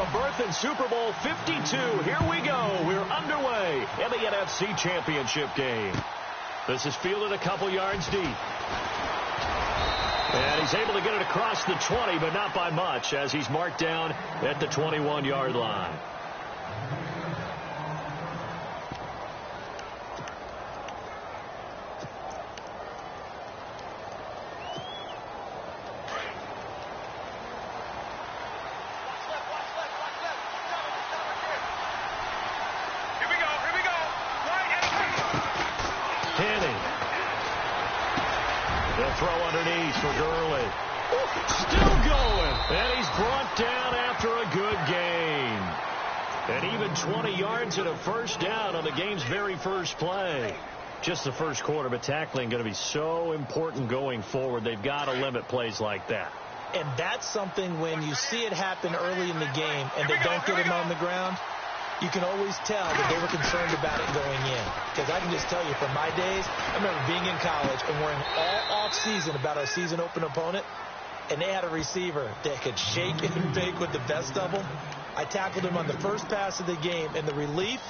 A berth in Super Bowl 52. Here we go. We're underway in the NFC Championship game. This is fielded a couple yards deep. And he's able to get it across the 20, but not by much, as he's marked down at the 21-yard line. Throw underneath for Gurley. Still going. And he's brought down after a good gain. And even 20 yards and a first down on the game's very first play. Just the first quarter, but tackling going to be so important going forward. They've got to limit plays like that. And that's something when you see it happen early in the game and they don't get him on the ground, you can always tell that they were concerned about it going in. Because I can just tell you from my days, I remember being in college and worrying all off-season about our season-open opponent, and they had a receiver that could shake and bake with the best of them. I tackled him on the first pass of the game, and the relief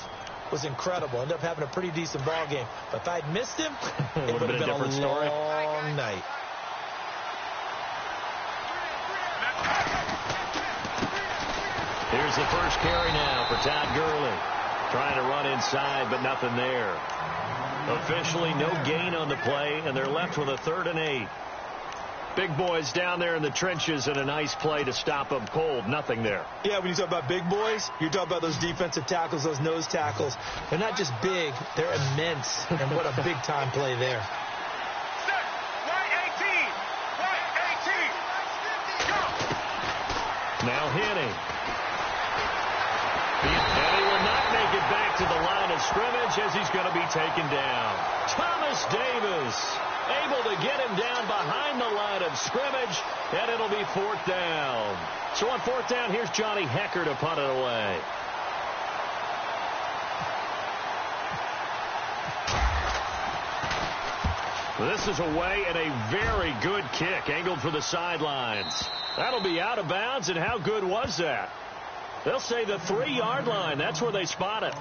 was incredible. Ended up having a pretty decent ball game. But if I'd missed him, it would have been a long night. Here's the first carry now for Todd Gurley. Trying to run inside, but nothing there. Officially, no gain on the play, and they're left with a 3rd and 8. Big boys down there in the trenches, and a nice play to stop them cold. Nothing there. Yeah, when you talk about big boys, you're talking about those defensive tackles, those nose tackles. They're not just big, they're immense. And what a big-time play there. Now Henning. And he will not make it back to the line of scrimmage as he's going to be taken down. Thomas Davis able to get him down behind the line of scrimmage, and it'll be 4th down. So on 4th down, here's Johnny Hecker to punt it away. This is away and a very good kick angled for the sidelines. That'll be out of bounds, and how good was that? They'll say the 3-yard line. That's where they spot it.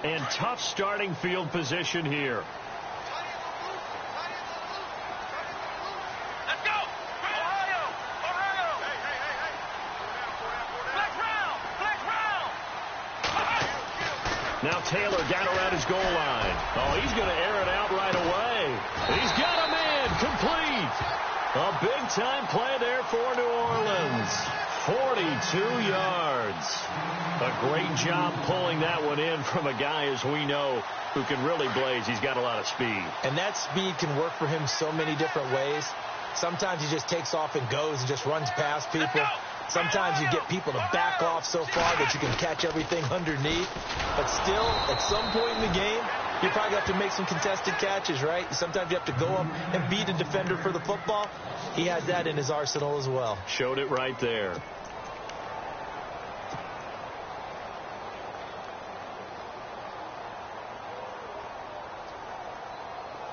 And tough starting field position here. Now Taylor down around his goal line. Oh, he's going to air it out right away. He's got a man complete. A big-time play there for New Orleans. 42 yards. A great job pulling that one in from a guy, as we know, who can really blaze. He's got a lot of speed. And that speed can work for him so many different ways. Sometimes he just takes off and goes and just runs past people. Sometimes you get people to back off so far that you can catch everything underneath. But still, at some point in the game, you probably have to make some contested catches, right? Sometimes you have to go up and beat a defender for the football. He has that in his arsenal as well. Showed it right there.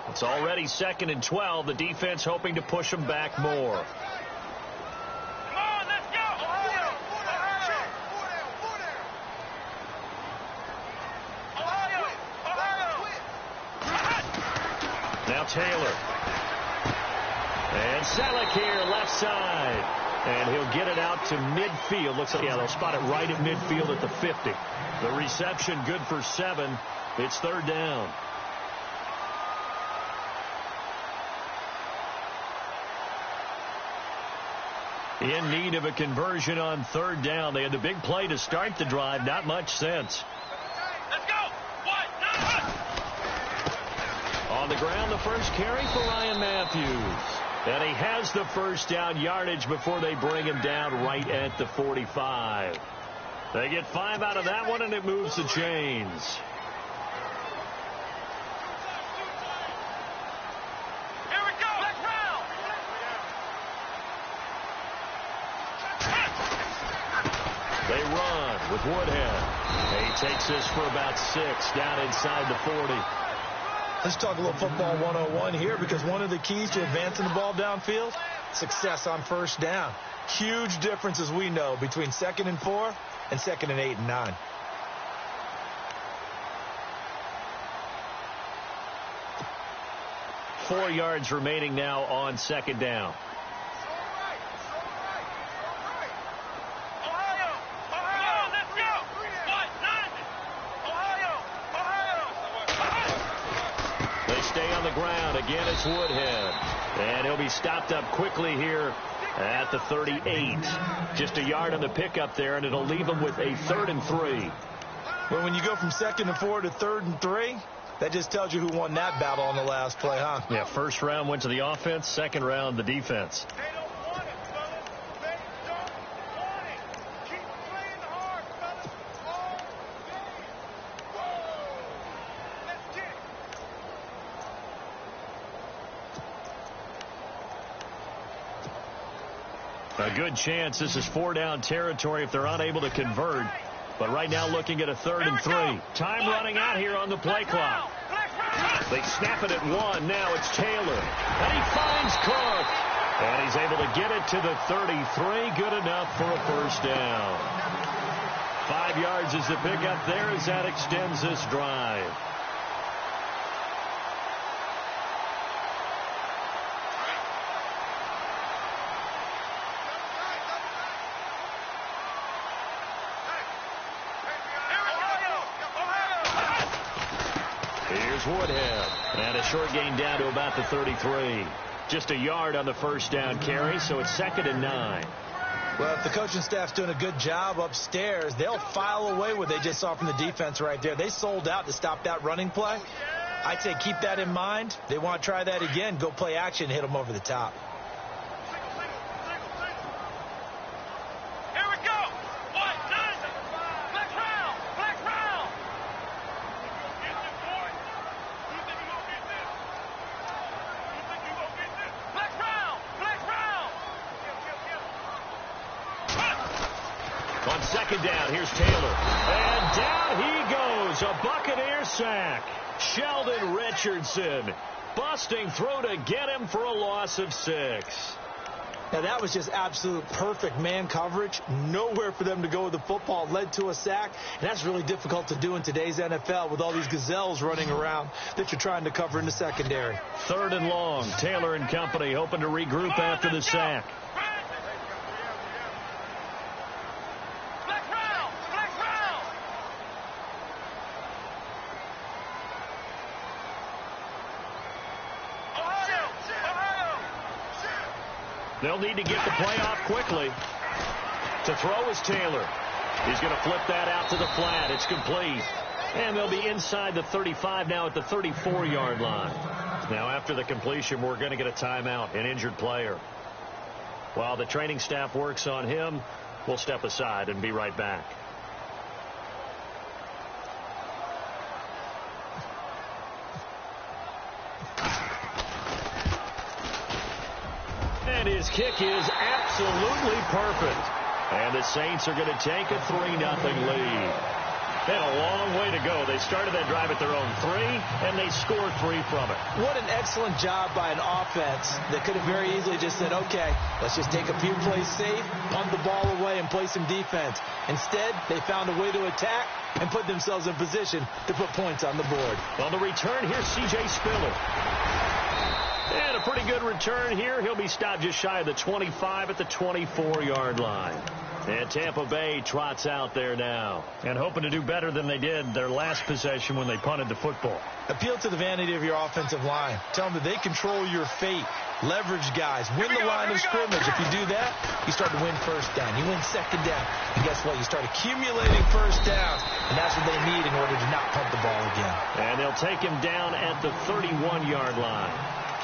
It's already 2nd and 12. The defense hoping to push them back more. Now Taylor. And Selleck here, left side. And he'll get it out to midfield. Looks like, yeah, they'll spot it right at midfield at the 50. The reception good for 7. It's 3rd down. In need of a conversion on 3rd down. They had the big play to start the drive. Not much sense. Let's go. On the ground, the first carry for Ryan Matthews. And he has the first down yardage before they bring him down right at the 45. They get 5 out of that one, and it moves the chains. Here we go. Let's run. with Woodhead. He takes this for about 6 down inside the 40. Let's talk a little football 101 here, because one of the keys to advancing the ball downfield, success on first down. Huge difference, as we know, between 2nd and 4 and 2nd and 8 and 9. Four yards remaining now on 2nd down. They stay on the ground. Again, it's Woodhead. And he'll be stopped up quickly here at the 38. Just a yard on the pickup there, and it'll leave him with a 3rd and 3. Well, when you go from 2nd and 4 to 3rd and 3, that just tells you who won that battle on the last play, huh? Yeah, first round went to the offense, second round the defense. They don't want it, fellas. They don't want it. Keep playing hard, fellas. All game. Whoa. Let's get it. A good chance this is 4-down territory if they're unable to convert. But right now looking at a 3rd and 3. Time running out here on the play clock. They snap it at 1. Now it's Taylor. And he finds Cook. And he's able to get it to the 33. Good enough for a first down. 5 yards is the pickup there as that extends this drive. Here's Woodhead. And a short gain down to about the 33. Just a yard on the first down carry, so it's 2nd and 9. Well, if the coaching staff's doing a good job upstairs, they'll file away what they just saw from the defense right there. They sold out to stop that running play. I'd say keep that in mind. They want to try that again. Go play action, hit them over the top. Here we go. White, nice. Black round. Black round. You think you're going to get this, boy? You think you're going to get this? You think you're going to get this? Black round. Black round. On 2nd down, here's Taylor. And down he goes. A Buccaneer sack. Sheldon Richardson busting through to get him for a loss of 6. Now, that was just absolute perfect man coverage. Nowhere for them to go with the football. Led to a sack. And that's really difficult to do in today's NFL with all these gazelles running around that you're trying to cover in the secondary. 3rd and long. Taylor and company hoping to regroup after the sack. They'll need to get the play off quickly. To throw is Taylor. He's going to flip that out to the flat. It's complete. And they'll be inside the 35 now at the 34-yard line. Now, after the completion, we're going to get a timeout, an injured player. While the training staff works on him, we'll step aside and be right back. And his kick is absolutely perfect. And the Saints are going to take a 3-0 lead. They had a long way to go. They started that drive at their own 3, and they scored 3 from it. What an excellent job by an offense that could have very easily just said, okay, let's just take a few plays safe, punt the ball away, and play some defense. Instead, they found a way to attack and put themselves in position to put points on the board. On the return, here's C.J. Spiller. And a pretty good return here. He'll be stopped just shy of the 25 at the 24-yard line. And Tampa Bay trots out there now and hoping to do better than they did their last possession when they punted the football. Appeal to the vanity of your offensive line. Tell them that they control your fate. Leverage guys. Win the line of scrimmage. If you do that, you start to win first down. You win second down. And guess what? You start accumulating first downs. And that's what they need in order to not punt the ball again. And they'll take him down at the 31-yard line.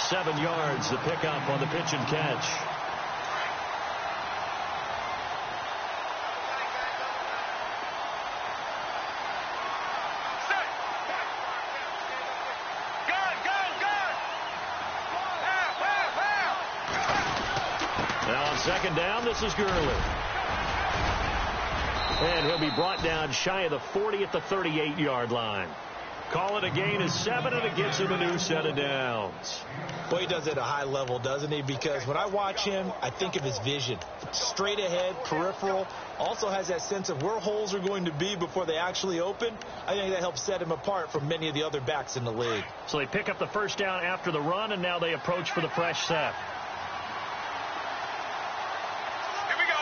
7 yards, the pickup on the pitch and catch. Now on 2nd down, this is Gurley. And he'll be brought down shy of the 40 at the 38-yard line. Call it a gain of 7, and it gets him a new set of downs. Well, he does it at a high level, doesn't he? Because when I watch him, I think of his vision. Straight ahead, peripheral. Also has that sense of where holes are going to be before they actually open. I think that helps set him apart from many of the other backs in the league. So they pick up the first down after the run, and now they approach for the fresh set. Here we go.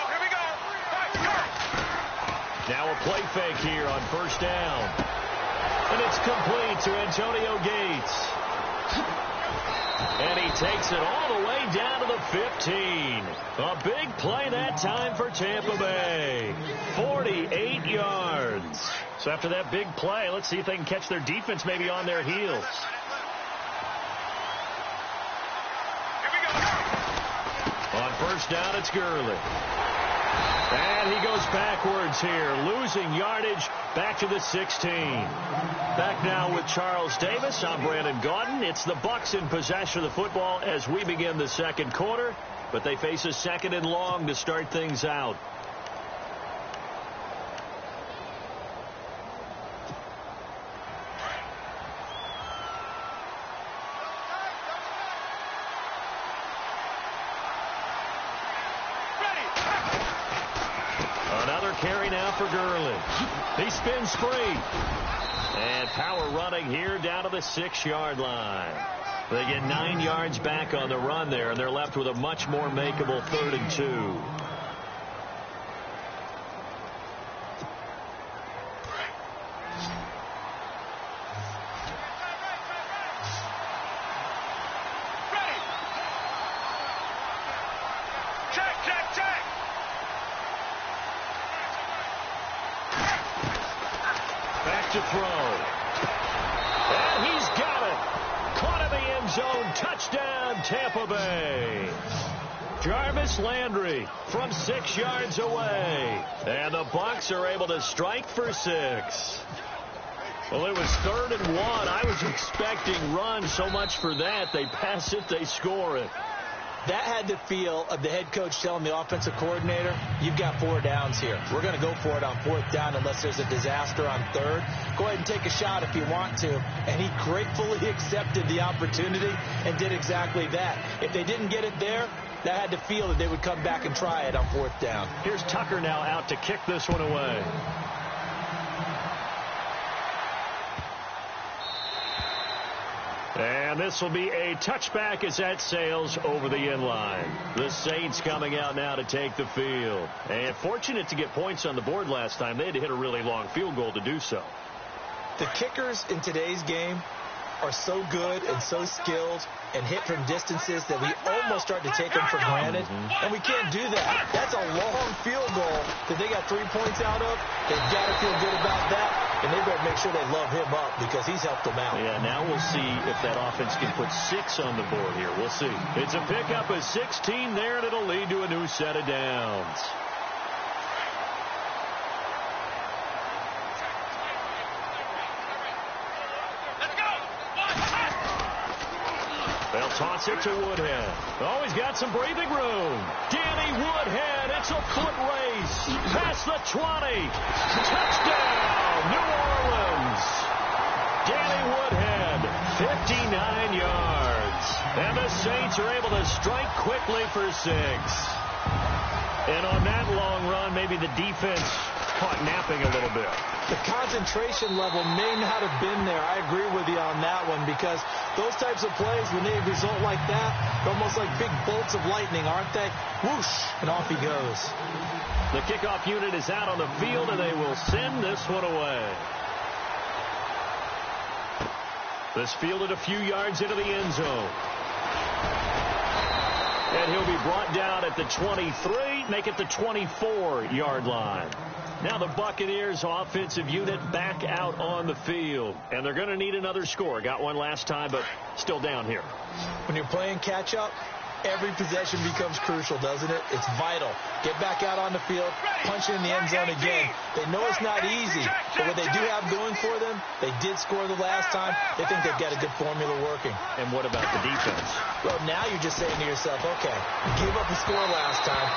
Now a play fake here on first down. And it's complete to Antonio Gates. And he takes it all the way down to the 15. A big play that time for Tampa Bay. 48 yards. So after that big play, let's see if they can catch their defense maybe on their heels. Here we go. On first down, it's Gurley. And he goes backwards here, losing yardage back to the 16. Back now with Charles Davis. I'm Brandon Gaudin. It's the Bucs in possession of the football as we begin the second quarter, but they face a 2nd and long to start things out. Carry now for Gurley. He spins free. And power running here down to the 6-yard line. They get 9 yards back on the run there, and they're left with a much more makeable 3rd and 2. To throw. And he's got it. Caught in the end zone. Touchdown, Tampa Bay. Jarvis Landry from 6 yards away. And the Bucs are able to strike for 6. Well, it was 3rd and 1. I was expecting run so much for that. They pass it, they score it. That had the feel of the head coach telling the offensive coordinator, you've got 4 downs here. We're going to go for it on 4th down unless there's a disaster on 3rd. Go ahead and take a shot if you want to. And he gratefully accepted the opportunity and did exactly that. If they didn't get it there, that had the feel that they would come back and try it on 4th down. Here's Tucker now out to kick this one away. And this will be a touchback as that sails over the end line. The Saints coming out now to take the field. And fortunate to get points on the board last time. They had to hit a really long field goal to do so. The kickers in today's game are so good and so skilled and hit from distances that we almost start to take them for granted. And we can't do that. That's a long field goal that they got 3 points out of. They've got to feel good about that. And they better make sure they love him up because he's helped them out. Yeah, now we'll see if that offense can put 6 on the board here. We'll see. It's a pickup of 16 there, and it'll lead to a new set of downs. They'll toss it to Woodhead. Oh, he's got some breathing room. Danny Woodhead. It's a foot race. Past the 20. Touchdown, New Orleans. Danny Woodhead, 59 yards. And the Saints are able to strike quickly for 6. And on that long run, maybe the defense caught napping a little bit. The concentration level may not have been there. I agree with you on that one because those types of plays, when they result like that, they're almost like big bolts of lightning, aren't they? Whoosh, and off he goes. The kickoff unit is out on the field, and they will send this one away. This fielded a few yards into the end zone. And he'll be brought down at the 23, make it the 24-yard line. Now the Buccaneers offensive unit back out on the field. And they're going to need another score. Got one last time, but still down here. When you're playing catch-up, every possession becomes crucial, doesn't it? It's vital. Get back out on the field, punch it in the end zone again. They know it's not easy, but what they do have going for them, they did score the last time. They think they've got a good formula working. And what about the defense? Well, now you're just saying to yourself, okay, you gave up the score last time.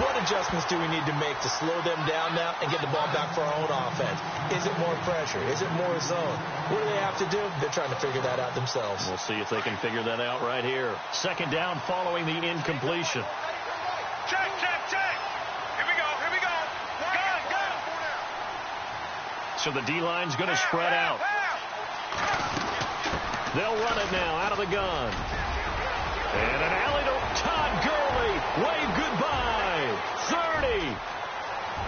What adjustments do we need to make to slow them down now and get the ball back for our own offense? Is it more pressure? Is it more zone? What do they have to do? They're trying to figure that out themselves. We'll see if they can figure that out right here. Second down following the incompletion. Check, check, check. Here we go, here we go. Go. So the D-line's going to spread out. They'll run it now out of the gun. And an alley to Todd Gurley. Wave goodbye. 30,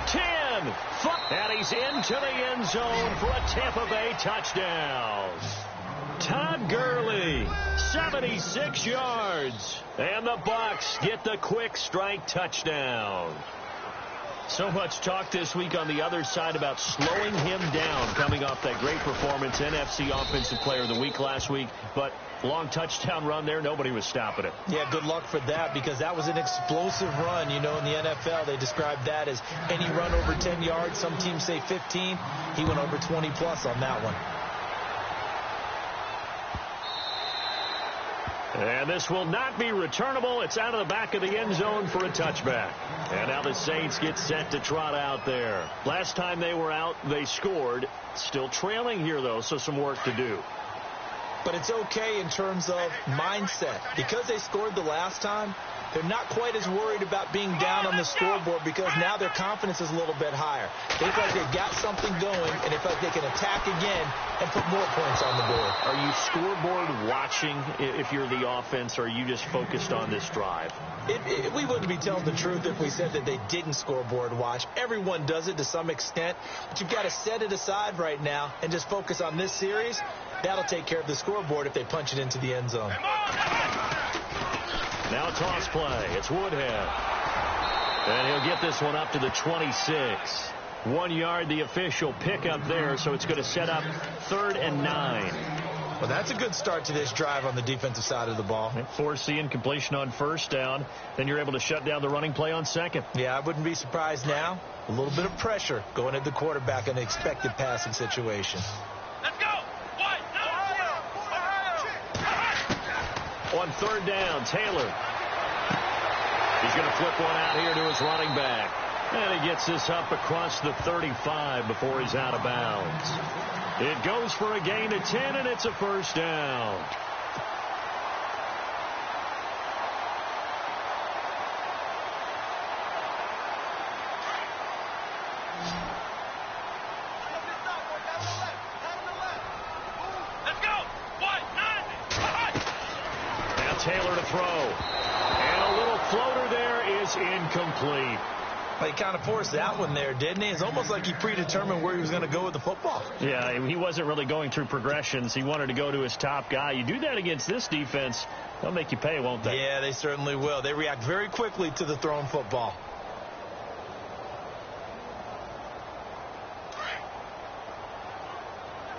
10, 5. And he's into the end zone for a Tampa Bay touchdown. Todd Gurley, 76 yards. And the Bucs get the quick strike touchdown. So much talk this week on the other side about slowing him down coming off that great performance, NFC Offensive Player of the Week last week. But long touchdown run there, nobody was stopping it. Yeah, good luck for that because that was an explosive run. You know, in the NFL, they describe that as any run over 10 yards. Some teams say 15. He went over 20-plus on that one. And this will not be returnable. It's out of the back of the end zone for a touchback. And now the Saints get set to trot out there. Last time they were out, they scored. Still trailing here, though, so some work to do. But it's okay in terms of mindset. Because they scored the last time, they're not quite as worried about being down on the scoreboard because now their confidence is a little bit higher. They feel like they've got something going, and they feel like they can attack again and put more points on the board. Are you scoreboard watching if you're the offense, or are you just focused on this drive? We wouldn't be telling the truth if we said that they didn't scoreboard watch. Everyone does it to some extent, but you've got to set it aside right now and just focus on this series. That'll take care of the scoreboard if they punch it into the end zone. Now toss play. It's Woodhead. And he'll get this one up to the 26. 1 yard, the official pickup there, so it's going to set up 3rd and 9. Well, that's a good start to this drive on the defensive side of the ball. Force the incompletion on first down. Then you're able to shut down the running play on second. Yeah, I wouldn't be surprised now. A little bit of pressure going at the quarterback in an expected passing situation. Let's go. On 3rd down, Taylor. He's going to flip one out here to his running back. And he gets this up across the 35 before he's out of bounds. It goes for a gain of 10, and it's a first down. Taylor to throw. And a little floater there is incomplete. Well, he kind of forced that one there, didn't he? It's almost like he predetermined where he was going to go with the football. Yeah, he wasn't really going through progressions. He wanted to go to his top guy. You do that against this defense, they'll make you pay, won't they? Yeah, they certainly will. They react very quickly to the thrown football.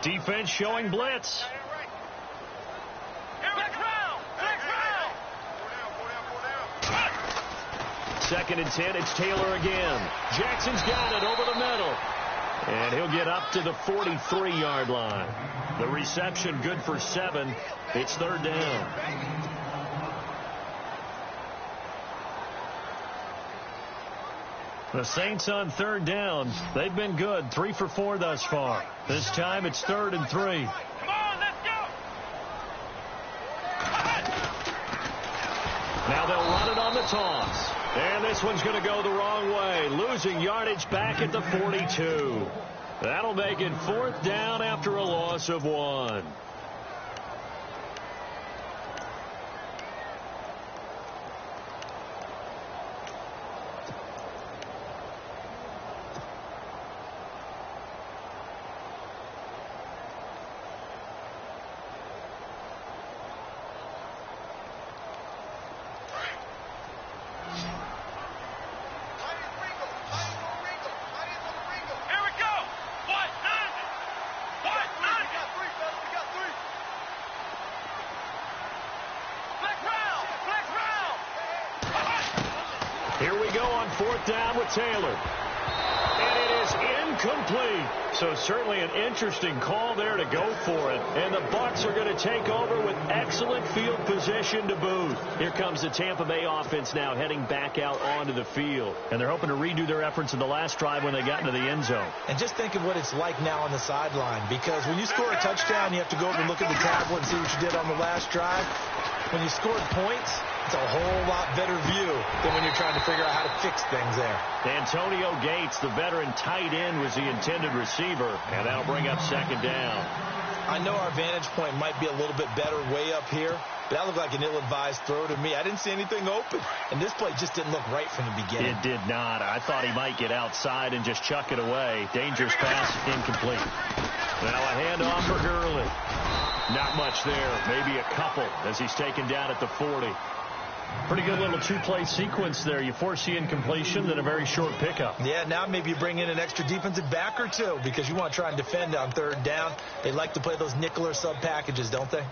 Defense showing blitz. Second and 10, it's Taylor again. Jackson's got it over the middle. And he'll get up to the 43-yard line. The reception good for 7. It's 3rd down. The Saints on 3rd down. They've been good. 3 for 4 thus far. This time it's 3rd and 3. Come on, let's go. Now they'll run it on the toss. And this one's going to go the wrong way. Losing yardage back at the 42. That'll make it 4th down after a loss of 1. Here we go on 4th down with Taylor. And it is incomplete. So certainly an interesting call there to go for it. And the Bucs are going to take over with excellent field position to boot. Here comes the Tampa Bay offense now heading back out onto the field. And they're hoping to redo their efforts in the last drive when they got into the end zone. And just think of what it's like now on the sideline, because when you score a touchdown, you have to go over and look at the tablet and see what you did on the last drive. When you scored points, it's a whole lot better view than when you're trying to figure out how to fix things there. Antonio Gates, the veteran tight end, was the intended receiver, and that'll bring up second down. I know our vantage point might be a little bit better way up here, but that looked like an ill-advised throw to me. I didn't see anything open, and this play just didn't look right from the beginning. It did not. I thought he might get outside and just chuck it away. Dangerous pass, incomplete. Now a handoff for Gurley. Not much there, maybe a couple as he's taken down at the 40. Pretty good little two-play sequence there. You force the incompletion, then a very short pickup. Yeah, now maybe you bring in an extra defensive back or two because you want to try and defend on third down. They like to play those nickel or sub packages, don't they?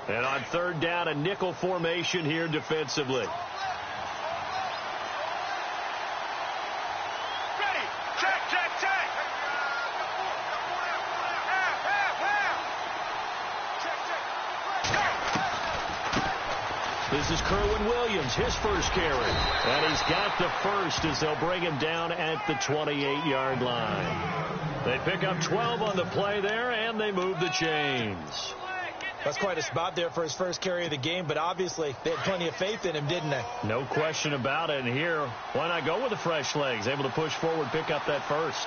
And on third down, a nickel formation here defensively. This is Kerwin Williams, his first carry. And he's got the first as they'll bring him down at the 28-yard line. They pick up 12 on the play there, and they move the chains. That's quite a spot there for his first carry of the game, but obviously they had plenty of faith in him, didn't they? No question about it. And here, why not go with the fresh legs? Able to push forward, pick up that first.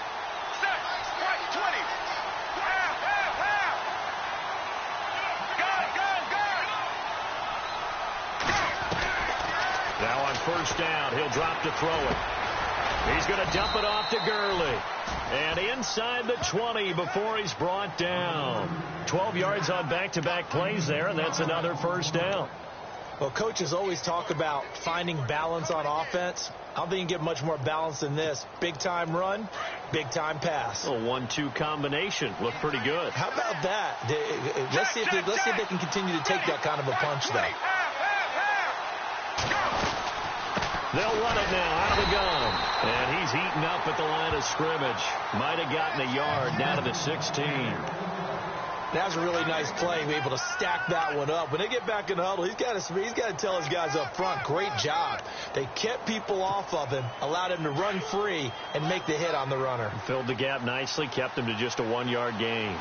Now on first down, he'll drop to throw it. He's going to dump it off to Gurley. And inside the 20 before he's brought down. 12 yards on back-to-back plays there, and that's another first down. Well, coaches always talk about finding balance on offense. I don't think you can get much more balance than this. Big-time run, big-time pass. A 1-2 combination. Looked pretty good. How about that? Let's see if they can continue to take that kind of a punch, though. They'll run it now out of the gun. And he's eaten up at the line of scrimmage. Might have gotten a yard down to the 16. That was a really nice play. Be able to stack that one up. When they get back in the huddle, he's got to tell his guys up front, great job. They kept people off of him, allowed him to run free, and make the hit on the runner. Filled the gap nicely, kept him to just a 1-yard gain.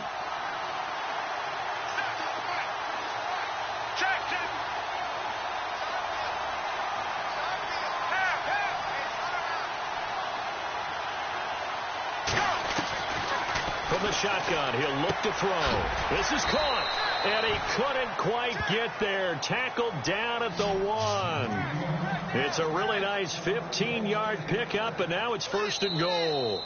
From the shotgun, he'll look to throw. This is caught, and he couldn't quite get there. Tackled down at the 1. It's a really nice 15-yard pickup, and now it's first and goal.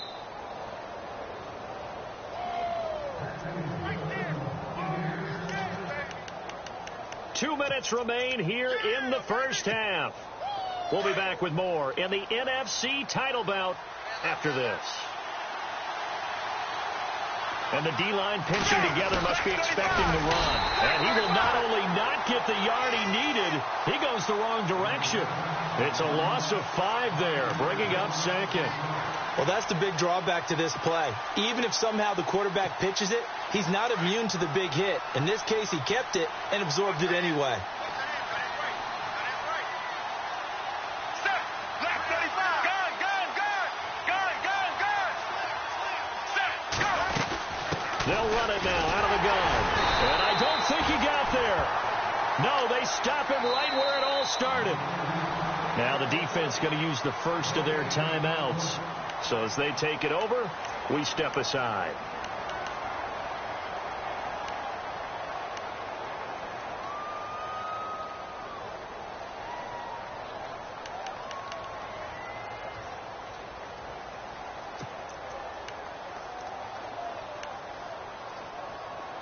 Two minutes remain here in the first half. We'll be back with more in the NFC title bout after this. And the D-line pinching together must be expecting the run. And he will not only not get the yard he needed, he goes the wrong direction. It's a loss of 5 there, bringing up second. Well, that's the big drawback to this play. Even if somehow the quarterback pitches it, he's not immune to the big hit. In this case, he kept it and absorbed it anyway. They'll run it now out of the gun. And I don't think he got there. No, they stop him right where it all started. Now the defense going to use the first of their timeouts. So as they take it over, we step aside.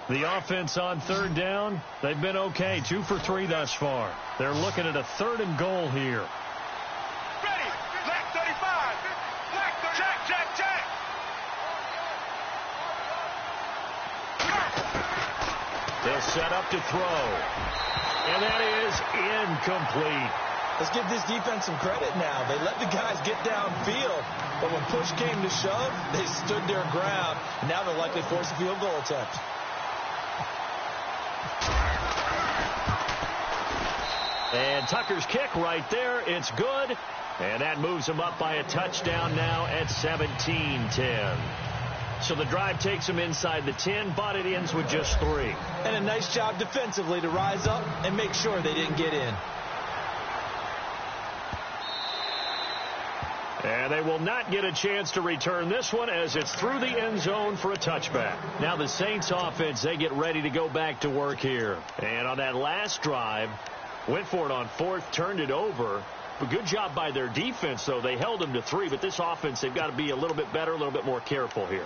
The offense on third down, they've been okay. 2 for 3 thus far. They're looking at a 3rd and goal here. Ready. Black 35. Black 30. Check. They'll They'll set up to throw. And that is incomplete. Let's give this defense some credit now. They let the guys get downfield, but when push came to shove, they stood their ground. Now they'll likely force a field goal attempt. And Tucker's kick right there. It's good. And that moves them up by a touchdown now at 17-10. So the drive takes them inside the 10, but it ends with just 3. And a nice job defensively to rise up and make sure they didn't get in. And they will not get a chance to return this one as it's through the end zone for a touchback. Now the Saints offense, they get ready to go back to work here. And on that last drive, went for it on 4th, turned it over. But good job by their defense, though. They held them to 3, but this offense, they've got to be a little bit better, a little bit more careful here.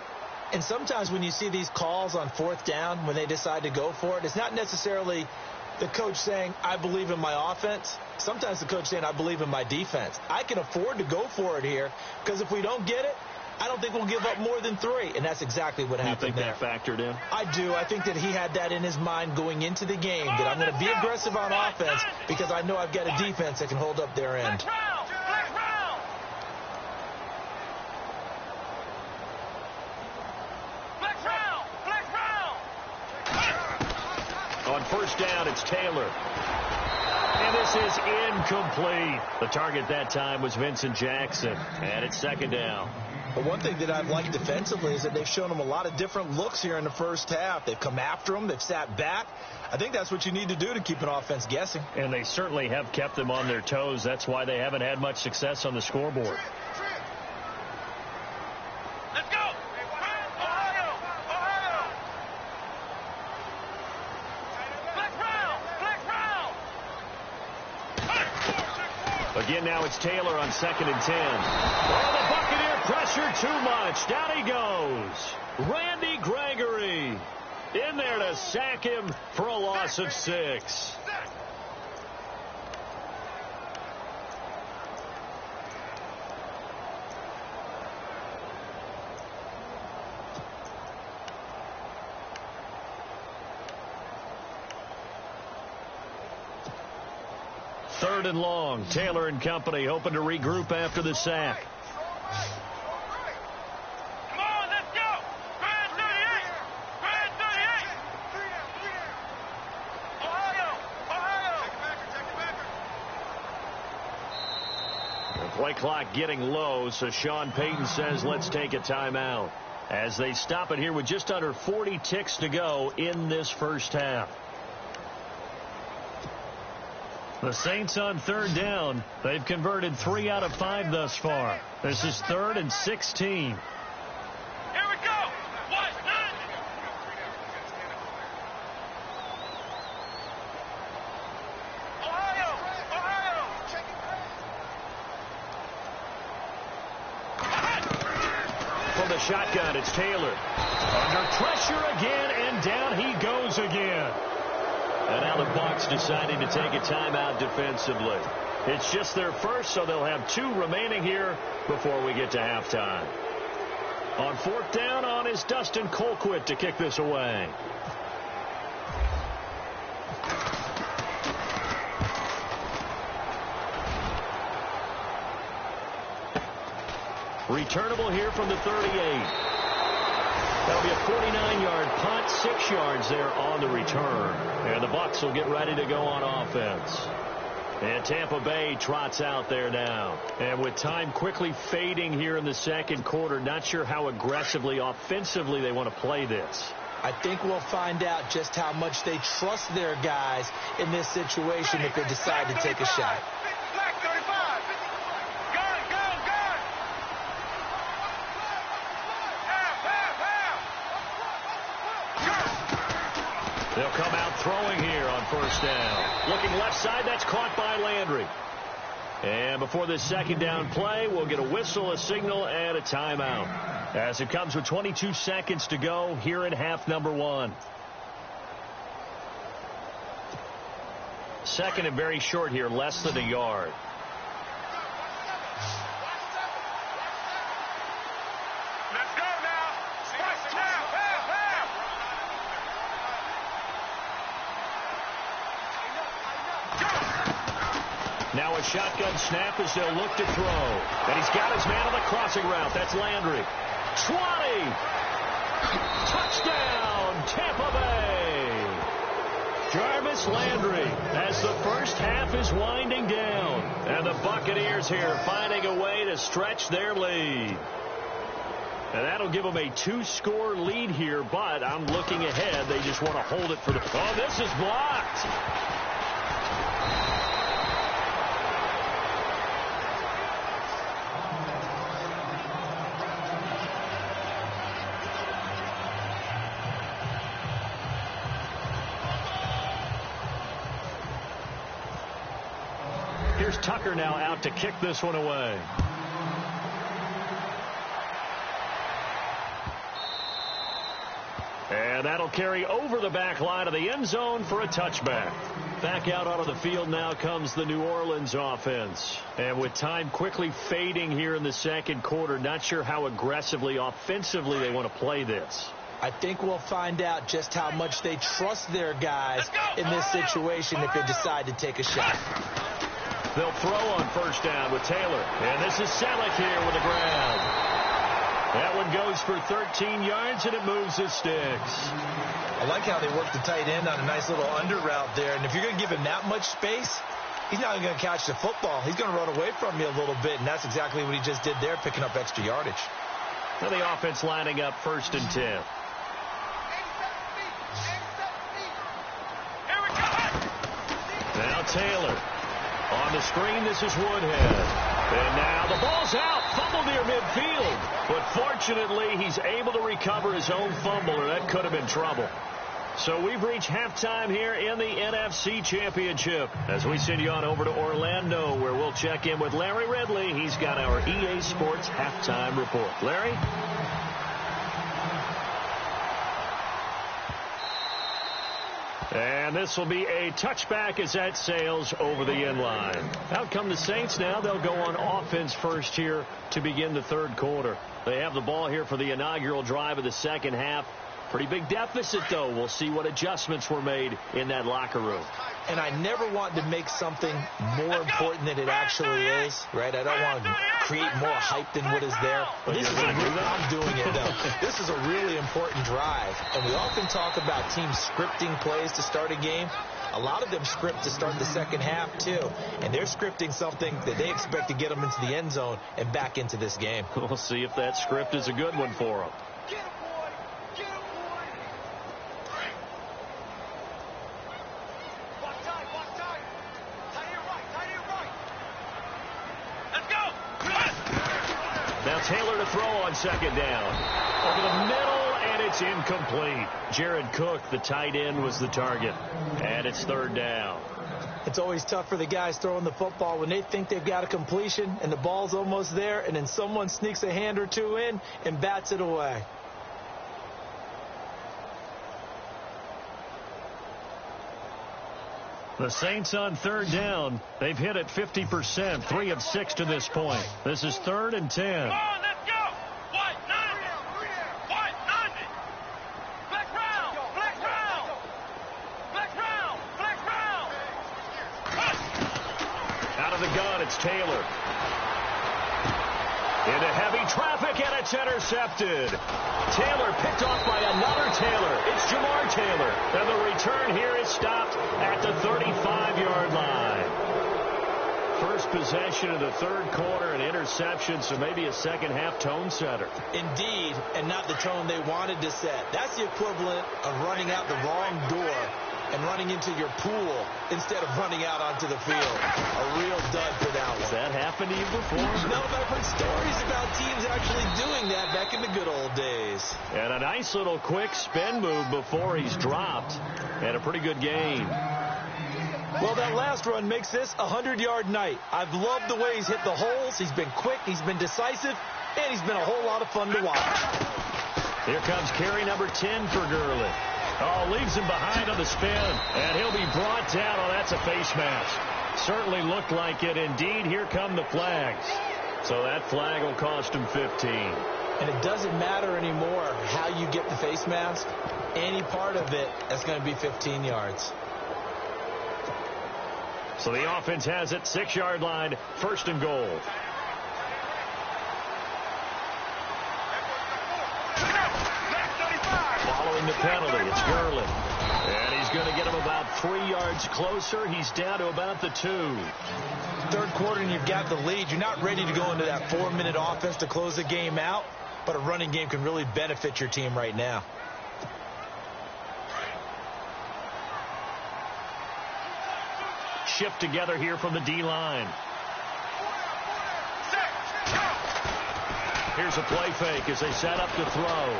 And sometimes when you see these calls on 4th down, when they decide to go for it, it's not necessarily the coach saying, I believe in my offense. Sometimes the coach saying, I believe in my defense. I can afford to go for it here because if we don't get it, I don't think we'll give up more than 3. And that's exactly what happened there. You think that factored in? I do. I think that he had that in his mind going into the game, that I'm going to be aggressive on offense because I know I've got a defense that can hold up their end. On 1st down, it's Taylor. And this is incomplete. The target that time was Vincent Jackson. And it's 2nd down. But one thing that I've liked defensively is that they've shown them a lot of different looks here in the first half. They've come after them. They've sat back. I think that's what you need to do to keep an offense guessing. And they certainly have kept them on their toes. That's why they haven't had much success on the scoreboard. Let's go! Ohio! Ohio! Black round! Again, now it's Taylor on 2nd and 10. Oh, the Buccaneer pressure too much. Down he goes. Randy Gregory in there to sack him for a loss of 6. Third and long. Taylor and company hoping to regroup after the sack. Come on, let's go! Grand 38! Grand 38! Ohio! Ohio! Take it back. The play clock getting low, so Sean Payton says let's take a timeout. As they stop it here with just under 40 ticks to go in this first half. The Saints on 3rd down. They've converted 3 out of 5 thus far. This is 3rd and 16. Here we go! What? Ohio! Ohio! From the shotgun, it's Taylor. Under pressure again, and down he goes again. And now the Bucs deciding to take a timeout defensively. It's just their first, so they'll have 2 remaining here before we get to halftime. On 4th down, on is Dustin Colquitt to kick this away. Returnable here from the 38. That'll be a 49-yard punt, 6 yards there on the return. And the Bucs will get ready to go on offense. And Tampa Bay trots out there now. And with time quickly fading here in the second quarter, not sure how aggressively, offensively they want to play this. I think we'll find out just how much they trust their guys in this situation if they decide to take a shot. Black 35! Gun, gun, gun! Half! They'll come out throwing here on 1st down. Looking left side, that's caught by Landry. And before this 2nd down play, we'll get a whistle, a signal, and a timeout. As it comes with 22 seconds to go here in half number 1. 2nd and very short here, less than a yard. Let's go now! Half, half, half! a shotgun snap as they'll look to throw. And he's got his man on the crossing route. That's Landry. 20. Touchdown, Tampa Bay. Jarvis Landry as the first half is winding down. And the Buccaneers here finding a way to stretch their lead. And that'll give them a 2-score lead here, but I'm looking ahead. They just want to hold it for the... Oh, this is blocked. Here's Tucker now out to kick this one away. And that'll carry over the back line of the end zone for a touchback. Back out onto the field now comes the New Orleans offense. And with time quickly fading here in the second quarter, not sure how aggressively, offensively they want to play this. I think we'll find out just how much they trust their guys in this situation if they decide to take a shot. They'll throw on first down with Taylor. And this is Selleck here with the grab. That one goes for 13 yards, and it moves his sticks. I like how they work the tight end on a nice little under route there. And if you're going to give him that much space, he's not going to catch the football. He's going to run away from you a little bit, and that's exactly what he just did there, picking up extra yardage. Now the offense lining up 1st and 10. Now Taylor. On the screen, this is Woodhead. And now the ball's out. Fumble near midfield. But fortunately, he's able to recover his own fumble, or that could have been trouble. So we've reached halftime here in the NFC Championship. As we send you on over to Orlando, where we'll check in with Larry Ridley. He's got our EA Sports halftime report. Larry? And this will be a touchback as that sails over the end line. Out come the Saints now. They'll go on offense first here to begin the third quarter. They have the ball here for the inaugural drive of the second half. Pretty big deficit, though. We'll see what adjustments were made in that locker room. And I never want to make something more important than it actually is, right? I don't want to create more hype than what is there. But this is I'm doing it, though. This is a really important drive. And we often talk about teams scripting plays to start a game. A lot of them script to start the second half, too. And they're scripting something that they expect to get them into the end zone and back into this game. We'll see if that script is a good one for them. Taylor to throw on second down. Over the middle, and it's incomplete. Jared Cook, the tight end, was the target. And it's third down. It's always tough for the guys throwing the football when they think they've got a completion and the ball's almost there, and then someone sneaks a hand or two in and bats it away. The Saints on third down. They've hit it 50%, 3 of 6 to this point. This is 3rd and 10. Come on, let's go. White 90. White 90. Black round. Black round. Black round. Black round. Out of the gun, it's Taylor. Into heavy traffic, and it's intercepted. Taylor picked off by another Taylor. It's Jamar Taylor. And the return here is stopped at the 35-yard line. First possession of the third quarter, an interception, so maybe a second-half tone setter. Indeed, and not the tone they wanted to set. That's the equivalent of running out the wrong door and running into your pool instead of running out onto the field. A real dud for that one. Has that happened to you before? No, but I've heard stories about teams actually doing that back in the good old days. And a nice little quick spin move before he's dropped. And a pretty good gain. Well, that last run makes this a 100-yard night. I've loved the way he's hit the holes. He's been quick, he's been decisive, and he's been a whole lot of fun to watch. Here comes carry number 10 for Gurley. Oh, leaves him behind on the spin, and he'll be brought down. Oh, that's a face mask. Certainly looked like it. Indeed, here come the flags. So that flag will cost him 15. And it doesn't matter anymore how you get the face mask. Any part of it is going to be 15 yards. So the offense has it, 6-yard line, 1st and goal. Following the penalty, it's Gurley. And he's going to get him about 3 yards closer. He's down to about the 2. Third quarter and you've got the lead. You're not ready to go into that 4-minute offense to close the game out, but a running game can really benefit your team right now. Shift together here from the D-line. Here's a play fake as they set up to throw.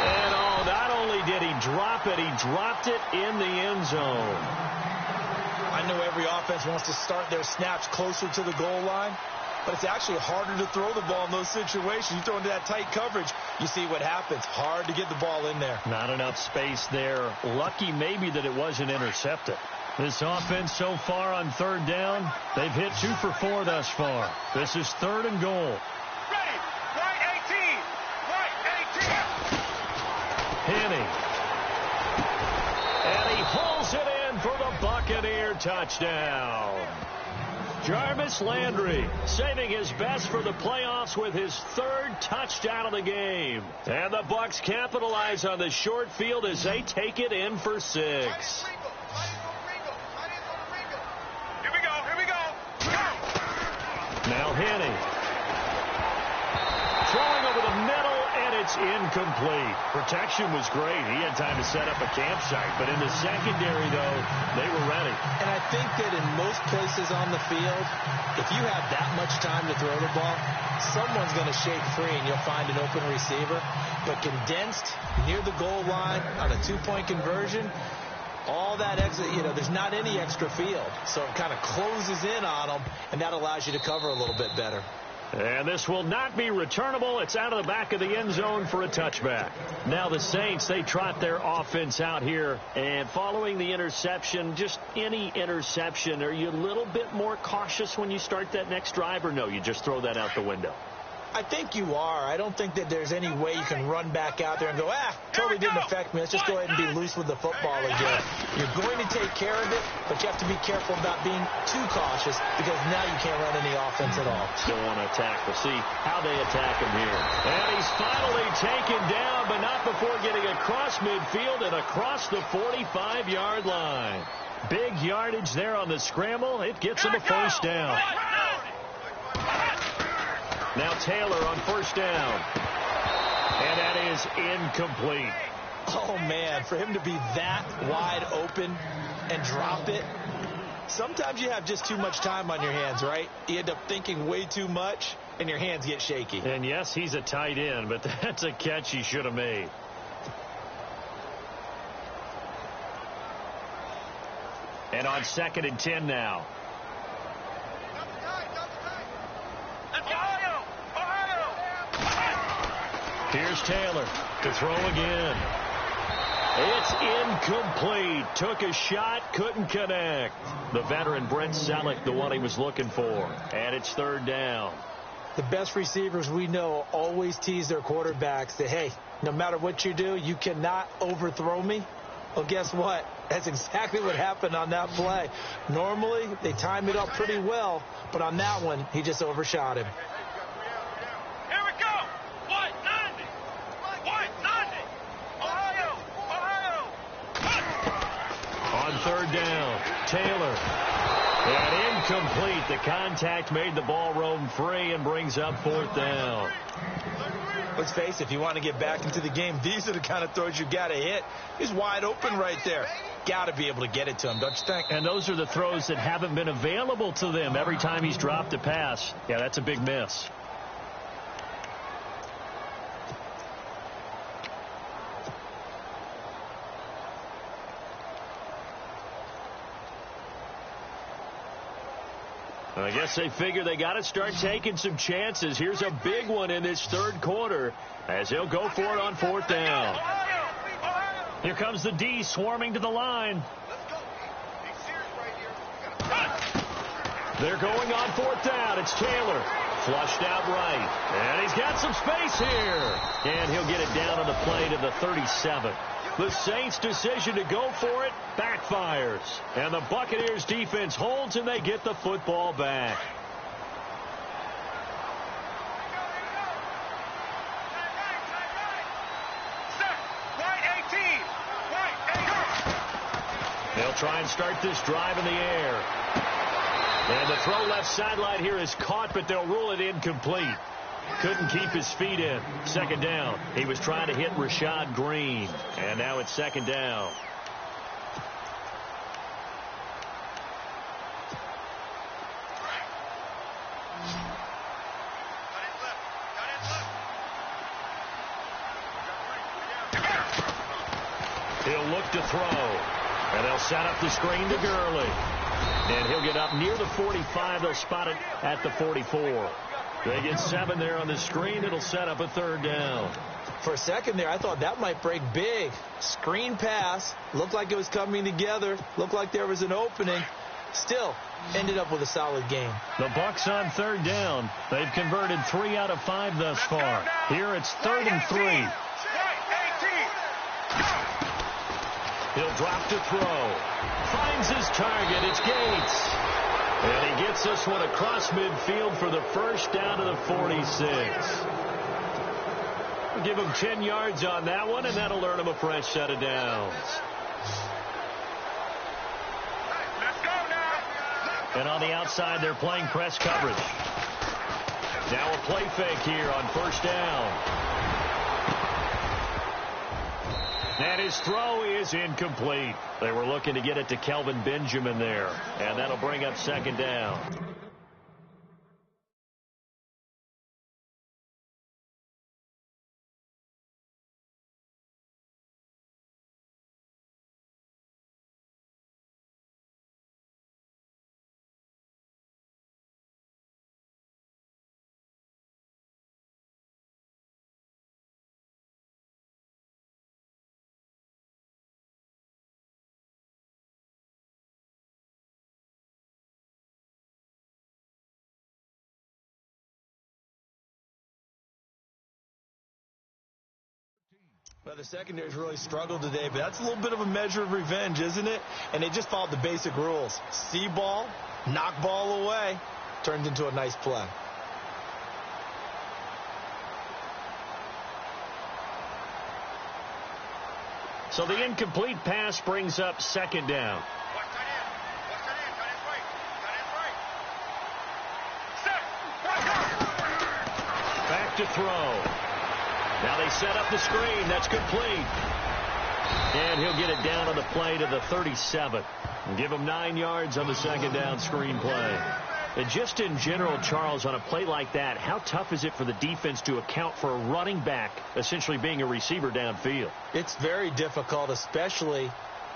And not only did he drop it, he dropped it in the end zone. I know every offense wants to start their snaps closer to the goal line, but it's actually harder to throw the ball in those situations. You throw into that tight coverage, you see what happens. Hard to get the ball in there. Not enough space there. Lucky maybe that it wasn't intercepted. This offense so far on 3rd down, they've hit 2 for 4 thus far. This is 3rd and goal. Ready. Right 18. Right 18. Henny. And he hauls it in for the Buccaneer touchdown. Jarvis Landry saving his best for the playoffs with his 3rd touchdown of the game. And the Bucs capitalize on the short field as they take it in for 6. Here we go. Now Henny. Throwing over the middle, and it's incomplete. Protection was great. He had time to set up a campsite. But in the secondary, though, they were ready. And I think that in most places on the field, if you have that much time to throw the ball, someone's going to shake free and you'll find an open receiver. But condensed near the goal line on a 2-point conversion, all that extra, there's not any extra field. So it kind of closes in on them, and that allows you to cover a little bit better. And this will not be returnable. It's out of the back of the end zone for a touchback. Now the Saints, they trot their offense out here. And following the interception, just any interception, are you a little bit more cautious when you start that next drive, or no, you just throw that out the window? I think you are. I don't think that there's any way you can run back out there and go, totally didn't affect me. Let's just go ahead and be loose with the football again. You're going to take care of it, but you have to be careful about being too cautious because now you can't run any offense at all. Still want to attack. We'll see how they attack him here. And he's finally taken down, but not before getting across midfield and across the 45-yard line. Big yardage there on the scramble. It gets him a 1st down. Now Taylor on 1st down. And that is incomplete. Oh, man, for him to be that wide open and drop it, sometimes you have just too much time on your hands, right? You end up thinking way too much, and your hands get shaky. And, yes, he's a tight end, but that's a catch he should have made. And on 2nd and 10 now. Here's Taylor to throw again. It's incomplete. Took a shot, couldn't connect. The veteran Brent Selleck, the one he was looking for. And it's 3rd down. The best receivers we know always tease their quarterbacks that, hey, no matter what you do, you cannot overthrow me. Well, guess what? That's exactly what happened on that play. Normally, they time it up pretty well, but on that one, he just overshot him. On 3rd down, Taylor. And incomplete. The contact made the ball roam free and brings up 4th down. Let's face it, if you want to get back into the game, these are the kind of throws you got to hit. He's wide open right there. Got to be able to get it to him, don't you think? And those are the throws that haven't been available to them every time he's dropped a pass. Yeah, that's a big miss. I guess they figure they got to start taking some chances. Here's a big one in this 3rd quarter as he'll go for it on 4th down. Here comes the D swarming to the line. They're going on 4th down. It's Taylor. Flushed out right. And he's got some space here. And he'll get it down on the play to the 37. The Saints' decision to go for it backfires. And the Buccaneers' defense holds and they get the football back. They'll try and start this drive in the air. And the throw left sideline here is caught, but they'll rule it incomplete. Couldn't keep his feet in. Second down. He was trying to hit Rashad Green. And now it's second down. He'll look to throw. And they'll set up the screen to Gurley. And he'll get up near the 45. They'll spot it at the 44. They get 7 there on the screen. It'll set up a third down. For a second there, I thought that might break big. Screen pass. Looked like it was coming together. Looked like there was an opening. Still, ended up with a solid game. The Bucs on third down. They've converted 3 out of 5 thus far. Here it's 3rd and 3. He'll drop to throw. Finds his target. It's Gates. And he gets this one across midfield for the first down to the 46. We'll give him 10 yards on that one, and that'll earn him a fresh set of downs. Let's go now. And on the outside, they're playing press coverage. Now a play fake here on first down. And his throw is incomplete. They were looking to get it to Kelvin Benjamin there. And that'll bring up second down. Well, the secondary's really struggled today, but that's a little bit of a measure of revenge, isn't it? And they just followed the basic rules. See ball, knock ball away, turned into a nice play. So the incomplete pass brings up second down. Back to throw. Now they set up the screen. That's complete. And he'll get it down on the play to the 37. And give him 9 yards on the second down screen play. And just in general, Charles, on a play like that, how tough is it for the defense to account for a running back essentially being a receiver downfield? It's very difficult, especially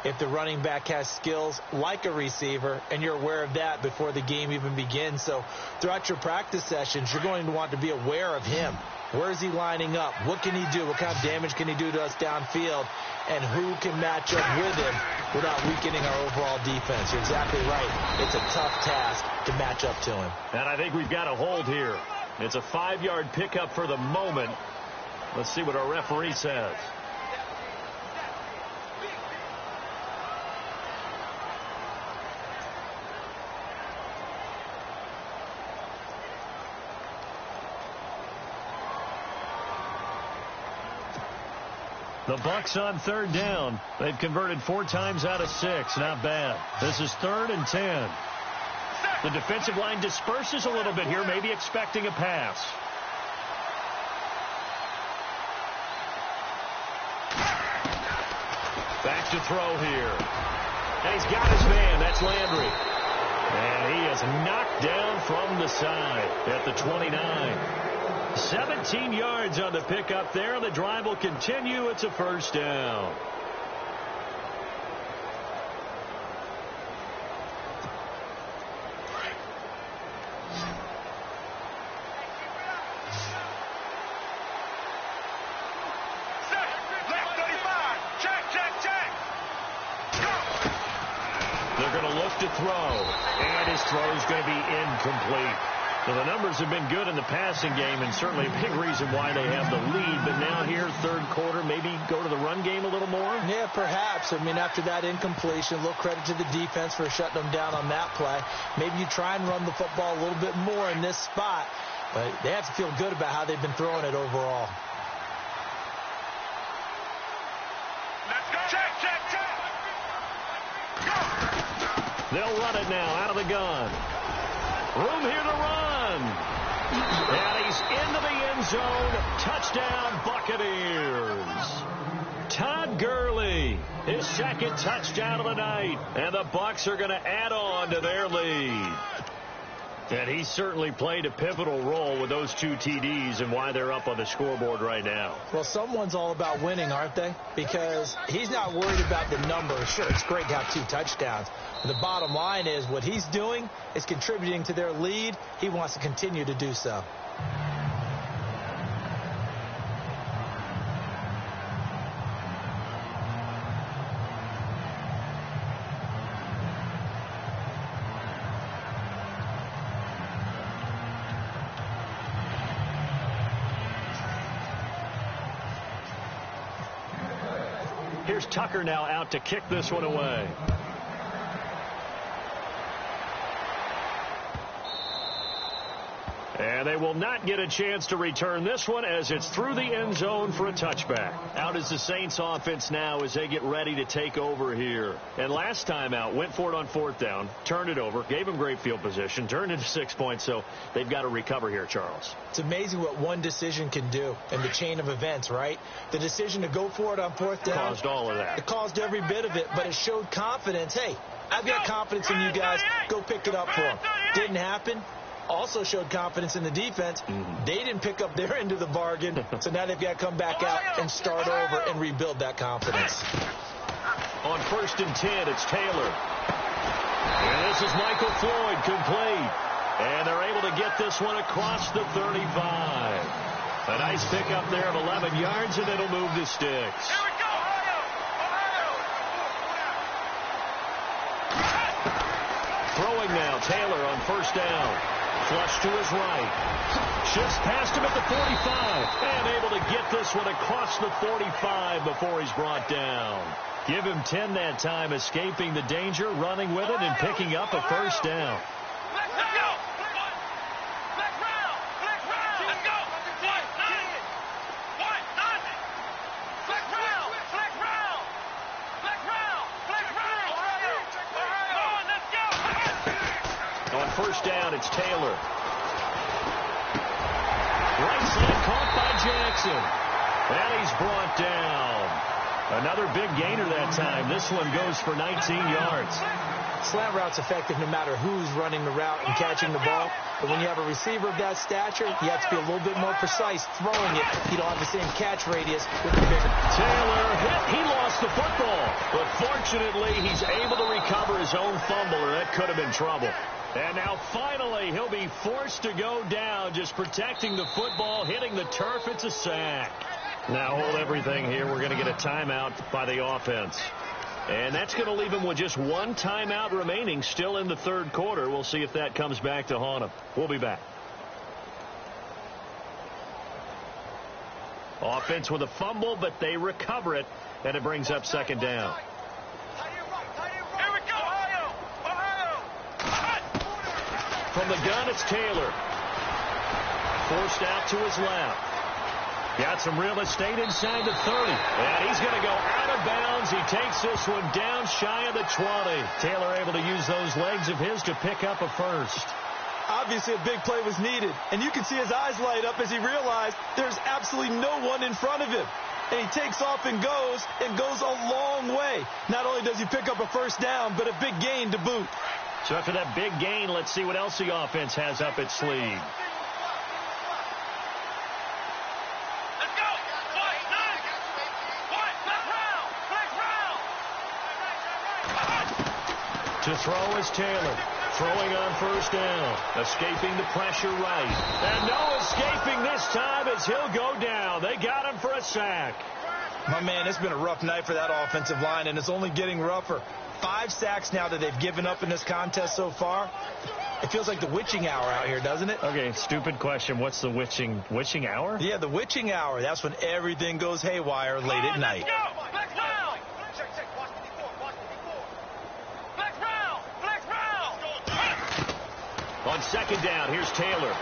if the running back has skills like a receiver, and you're aware of that before the game even begins. So throughout your practice sessions, you're going to want to be aware of him. Where is he lining up? What can he do? What kind of damage can he do to us downfield? And who can match up with him without weakening our overall defense? You're exactly right. It's a tough task to match up to him. And I think we've got a hold here. It's a 5-yard pickup for the moment. Let's see what our referee says. The Bucs on third down. They've converted 4 times out of 6. Not bad. This is 3rd and 10. The defensive line disperses a little bit here, maybe expecting a pass. Back to throw here. And he's got his man. That's Landry. And he is knocked down from the side at the 29. 17 yards on the pickup there. The drive will continue. It's a first down. Left 35. Check. They're going to look to throw. And his throw is going to be incomplete. Well, the numbers have been good in the passing game, and certainly a big reason why they have the lead. But now here, third quarter, maybe go to the run game a little more? Yeah, perhaps. I mean, after that incompletion, a little credit to the defense for shutting them down on that play. Maybe you try and run the football a little bit more in this spot. But they have to feel good about how they've been throwing it overall. Let's go. Check, check, check. They'll run it now out of the gun. Room here to run. And he's into the end zone. Touchdown, Buccaneers. Todd Gurley, his second touchdown of the night. And the Bucs are going to add on to their lead. And he certainly played a pivotal role with those 2 TDs and why they're up on the scoreboard right now. Well, someone's all about winning, aren't they? Because he's not worried about the numbers. Sure, it's great to have 2 touchdowns. But the bottom line is what he's doing is contributing to their lead. He wants to continue to do so. Here's Tucker now out to kick this one away. And they will not get a chance to return this one as it's through the end zone for a touchback. Out is the Saints offense now as they get ready to take over here. And last time out, went for it on 4th down, turned it over, gave them great field position, turned into 6 points, so they've got to recover here, Charles. It's amazing what one decision can do in the chain of events, right? The decision to go for it on 4th down. Caused all of that. It caused every bit of it, but it showed confidence. Hey, I've got confidence in you guys. Go pick it up for them. Didn't happen. Also showed confidence in the defense. They didn't pick up their end of the bargain, so now they've got to come back out and start over and rebuild that confidence. On 1st and 10, it's Taylor. And this is Michael Floyd, complete. And they're able to get this one across the 35. A nice pickup there of 11 yards, and it'll move the sticks. Here we go. Throwing now, Taylor on 1st down. Flush to his right. Shifts past him at the 45. And able to get this one across the 45 before he's brought down. Give him 10 that time, escaping the danger, running with it, and picking up a 1st down. Let's go. Let's round. Let's round. Let's go. What? Nine. What? Nine. Let's round. Let's round. Let's round. Let's round. Come on, let's go. On 1st down, it's Taylor. Right side caught by Jackson. And he's brought down. Another big gainer that time. This one goes for 19 yards. Slant route's effective no matter who's running the route and catching the ball. But when you have a receiver of that stature, you have to be a little bit more precise throwing it. You don't have the same catch radius with the bigger. Taylor hit. He lost the football. But fortunately, he's able to recover his own fumble, or that could have been trouble. And now finally, he'll be forced to go down, just protecting the football, hitting the turf. It's a sack. Now hold everything here. We're going to get a timeout by the offense. And that's going to leave him with just 1 timeout remaining still in the 3rd quarter. We'll see if that comes back to haunt him. We'll be back. Offense with a fumble, but they recover it, and it brings up 2nd down. Here we go. Ohio. From the gun, it's Taylor. Forced out to his left. Got some real estate inside the 30. And he's going to go out of bounds. He takes this one down shy of the 20. Taylor able to use those legs of his to pick up a 1st. Obviously, a big play was needed. And you can see his eyes light up as he realized there's absolutely no one in front of him. And he takes off and goes a long way. Not only does he pick up a 1st down, but a big gain to boot. So after that big gain, let's see what else the offense has up its sleeve. To throw is Taylor. Throwing on 1st down. Escaping the pressure right. And no escaping this time as he'll go down. They got him for a sack. My man, it's been a rough night for that offensive line, and it's only getting rougher. 5 sacks now that they've given up in this contest so far. It feels like the witching hour out here, doesn't it? Okay, stupid question. What's the witching hour? Yeah, the witching hour. That's when everything goes haywire late at night. Black round. Check. Watch the D4. Black round. On second down, here's Taylor.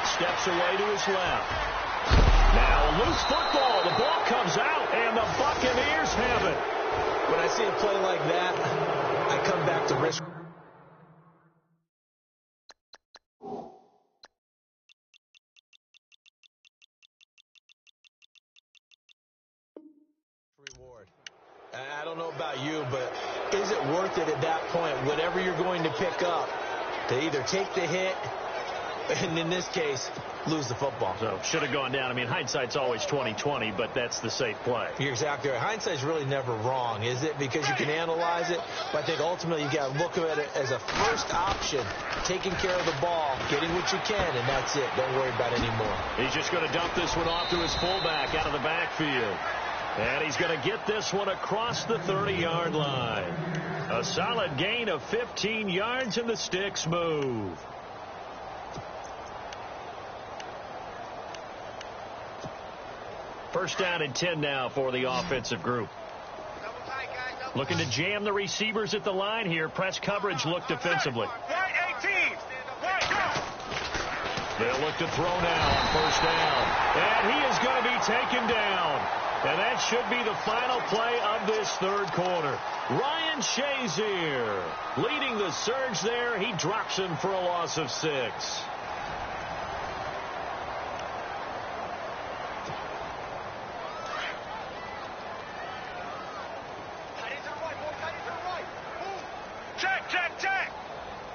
Steps away to his left. Now a loose football. The ball comes out, and the Buccaneers have it. When I see a play like that, I come back to risk. Reward. I don't know about you, but is it worth it at that point, whatever you're going to pick up, to either take the hit, and in this case, lose the football? So should have gone down. I mean, hindsight's always 20/20, but that's the safe play. You're exactly right. Hindsight's really never wrong, is it? Because you can analyze it, but I think ultimately you got to look at it as a first option, taking care of the ball, getting what you can, and that's it. Don't worry about it anymore. He's just going to dump this one off to his fullback out of the backfield. And he's going to get this one across the 30-yard line. A solid gain of 15 yards, and the sticks move. First down and 10 now for the offensive group. Looking to jam the receivers at the line here. Press coverage look defensively. Right 18. Right. They'll look to throw now on first down. And he is going to be taken down. And that should be the final play of this third quarter. Ryan Shazier leading the surge there. He drops him for a loss of 6. Check.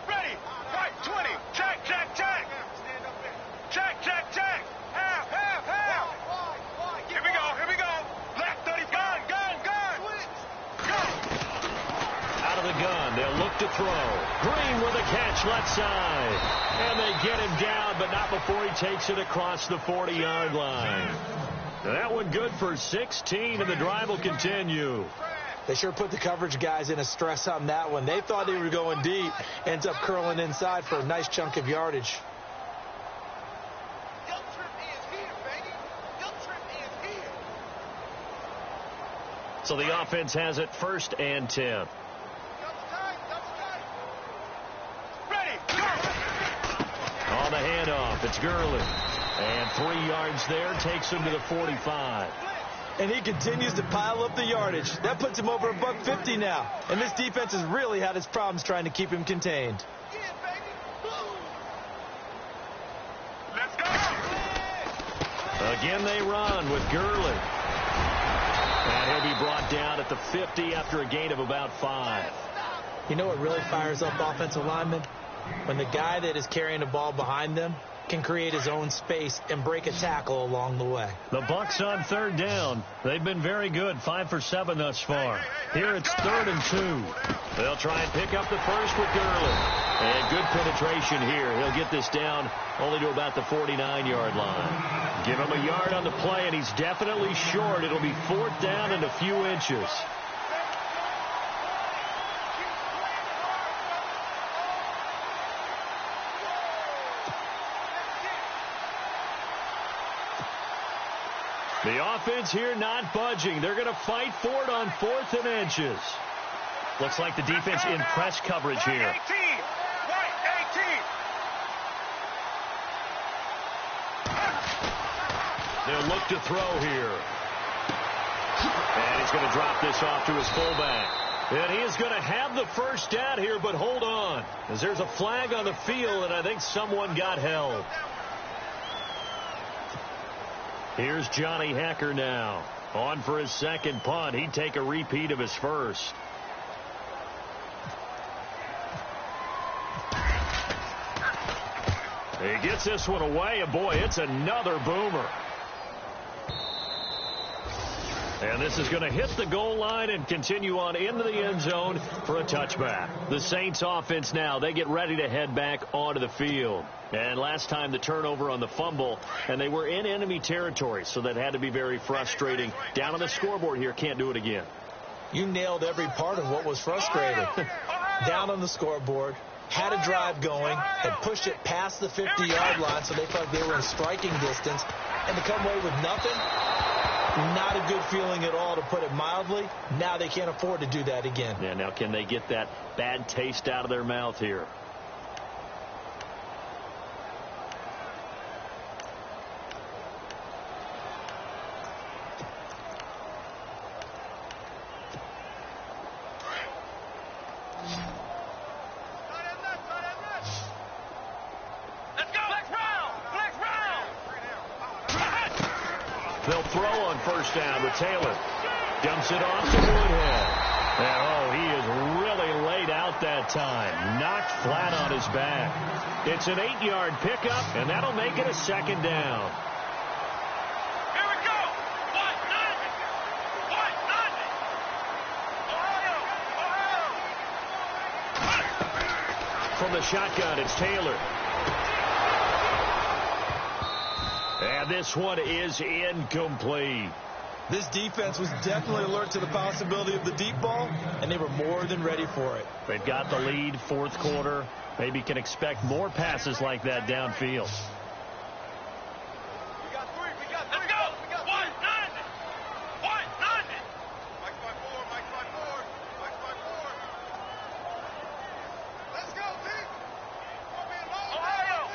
Ready. Right 20. Check. Check. Half. Here we go. Left 30. Gun. Go. Out of the gun, they'll look to throw. Green with a catch left side. And they get him down, but not before he takes it across the 40-yard line. That one good for 16, and the drive will continue. They sure put the coverage guys in a stress on that one. They thought they were going deep. Ends up curling inside for a nice chunk of yardage. So the offense has it first and 10. Ready. Go. On the handoff, it's Gurley. And 3 yards there takes him to the 45. And he continues to pile up the yardage. That puts him over $150 now. And this defense has really had its problems trying to keep him contained. Let's go. Again they run with Gurley. And he'll be brought down at the 50 after a gain of about 5. You know what really fires up offensive linemen? When the guy that is carrying the ball behind them can create his own space and break a tackle along the way. The Bucs on third down. They've been very good, 5 for 7 thus far. Here it's 3rd and 2. They'll try and pick up the first with Gurley. And good penetration here. He'll get this down only to about the 49-yard line. Give him a yard on the play, and he's definitely short. It'll be 4th down and a few inches. The offense here not budging. They're going to fight for it on 4th and inches. Looks like the defense in press coverage here. Right 18. They'll look to throw here. And he's going to drop this off to his fullback. And he is going to have the first down here, but hold on, as there's a flag on the field, and I think someone got held. Here's Johnny Hecker now. On for his second punt. He'd take a repeat of his first. He gets this one away, and boy, it's another boomer. And this is going to hit the goal line and continue on into the end zone for a touchback. The Saints offense now, they get ready to head back onto the field. And last time the turnover on the fumble, and they were in enemy territory, so that had to be very frustrating. Down on the scoreboard here, can't do it again. You nailed every part of what was frustrating. Down on the scoreboard, had a drive going, had pushed it past the 50-yard line so they felt like they were in striking distance, and to come away with nothing, not a good feeling at all, to put it mildly. Now they can't afford to do that again. Yeah, now can they get that bad taste out of their mouth here? They'll throw on first down with Taylor. Dumps it off to Woodhead. And, he is really laid out that time. Knocked flat on his back. It's an 8-yard pickup, and that'll make it a second down. Here we go. Ohio. From the shotgun, it's Taylor. And this one is incomplete. This defense was definitely alert to the possibility of the deep ball, and they were more than ready for it. They've got the lead, fourth quarter. Maybe can expect more passes like that downfield. Let's go. 190. 190. Mike by 4. Let's go, team. Ohio.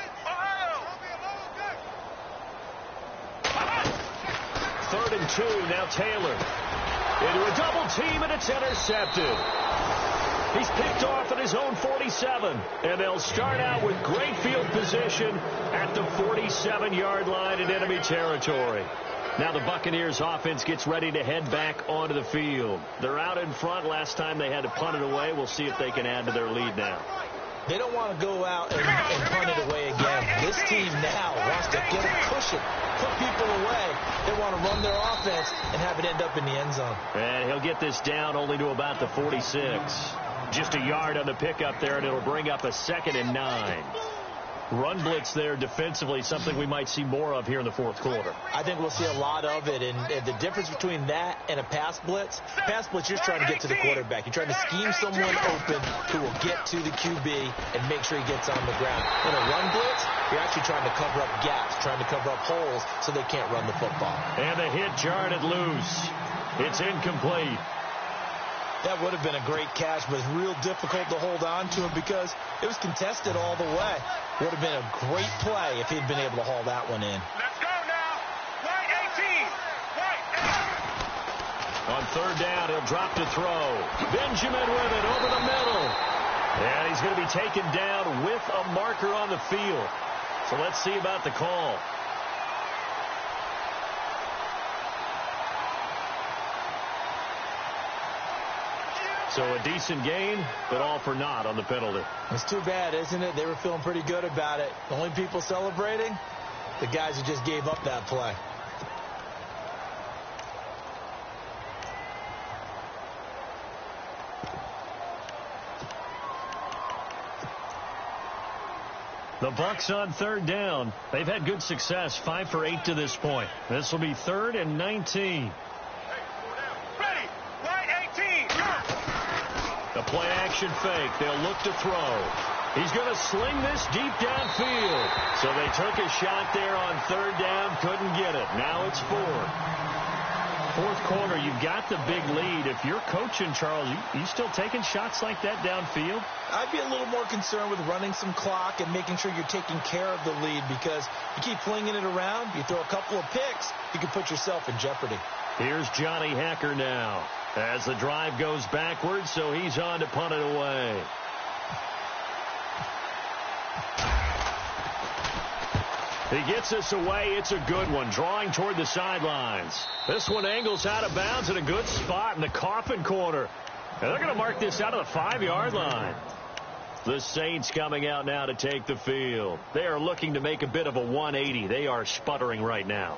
Third and 2, now Taylor. Into a double team, and it's intercepted. He's picked off at his own 47, and they'll start out with great field position at the 47-yard line in enemy territory. Now the Buccaneers offense gets ready to head back onto the field. They're out in front. Last time they had to punt it away. We'll see if they can add to their lead now. They don't want to go out and punt it away again. This team now wants to get a cushion, put people away. They want to run their offense and have it end up in the end zone. And he'll get this down only to about the 46. Just a yard on the pickup there, and it'll bring up a 2nd and 9. Run blitz there defensively, something we might see more of here in the fourth quarter. I think we'll see a lot of it, and the difference between that and a pass blitz, you're just trying to get to the quarterback. You're trying to scheme someone open who will get to the QB and make sure he gets on the ground. In a run blitz, you're actually trying to cover up gaps, trying to cover up holes so they can't run the football. And the hit jarred it loose. It's incomplete. That would have been a great catch, but it's real difficult to hold on to him because it was contested all the way. Would have been a great play if he'd been able to haul that one in. Let's go now. Right 18. Right 8. On third down, he'll drop to throw. Benjamin with it over the middle. And he's going to be taken down with a marker on the field. So let's see about the call. So a decent gain, but all for naught on the penalty. It's too bad, isn't it? They were feeling pretty good about it. The only people celebrating, the guys who just gave up that play. The Bucs on third down. They've had good success, 5 for 8 to this point. This will be 3rd and 19. The play-action fake. They'll look to throw. He's going to sling this deep downfield. So they took a shot there on third down. Couldn't get it. Now it's 4. Fourth quarter, you've got the big lead. If you're coaching, Charles, you still taking shots like that downfield? I'd be a little more concerned with running some clock and making sure you're taking care of the lead, because you keep flinging it around, you throw a couple of picks, you can put yourself in jeopardy. Here's Johnny Hacker now as the drive goes backwards, so he's on to punt it away. He gets this away. It's a good one, drawing toward the sidelines. This one angles out of bounds in a good spot in the coffin corner. And they're going to mark this out of the 5-yard line. The Saints coming out now to take the field. They are looking to make a bit of a 180. They are sputtering right now.